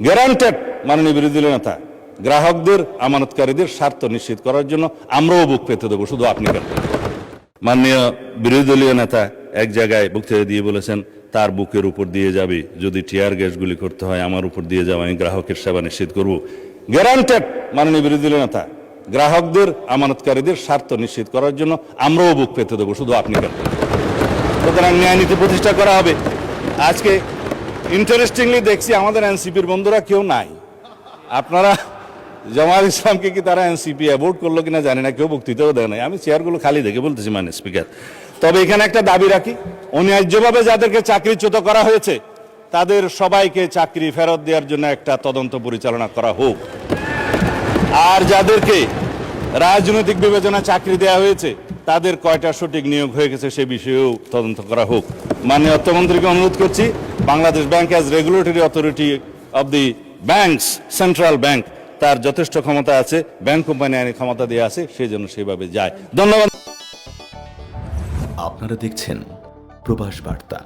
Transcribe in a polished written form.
Guaranteed মাননীয় বিরোধী দলীয় নেতা, গ্রাহকদের আমানতকারীদের স্বার্থ নিশ্চিত করার জন্য আমরাও বুক পেতে দেবো, শুধু আপনি কেন। মাননীয় বিরোধী দলীয় নেতা এক জায়গায় বক্তৃতা দিয়ে বলেছেন তার বুকের উপর দিয়ে যাবে, যদি টিয়ার গ্যাসগুলি করতে হয় আমার উপর দিয়ে যাবে, আমি গ্রাহকের সেবা নিশ্চিত করব। গ্যারান্টেড মাননীয় বিরোধী দলীয় নেতা, গ্রাহকদের আমানতকারীদের স্বার্থ নিশ্চিত করার জন্য আমরাও বুক পেতে দেবো, শুধু আপনি কেন। সুতরাং ন্যায় নীতি প্রতিষ্ঠা করা হবে। আজকে ইন্টারেস্টিংলি দেখছি আমাদের এনসিপির বন্ধুরা কেউ নাই। আপনারা জামায়াত ইসলামকে কি তারা এনসিপি অ্যাভোট করলো কিনা জানি না, কেউ বক্তৃতাও দেয় নাই। আমি চেয়ারগুলো খালি দেখে বলতেছি মানে স্পিকার। তবে এখানে একটা দাবি রাখি, অন্যায্যভাবে যাদেরকে চাকরিচ্যুত করা হয়েছে তাদের সবাইকে চাকরি ফেরত দেওয়ার জন্য একটা তদন্ত পরিচালনা করা হোক। আর যাদেরকে রাজনৈতিক বিবেচনা চাকরি দেওয়া হয়েছে তাদের কয়টা সঠিক নিয়োগ হয়ে গেছে সে বিষয়েও তদন্ত করা হোক। মাননীয় অর্থমন্ত্রীকে অনুরোধ করছি, Bangladesh bank as regulatory authority of the banks, central bank, তার যথেষ্ট ক্ষমতা আছে, ব্যাংক কোম্পানি আইনি ক্ষমতা দেওয়া আছে, সেই জন্য সেভাবে যায়। ধন্যবাদ। আপনারা দেখছেন প্রবাস বার্তা।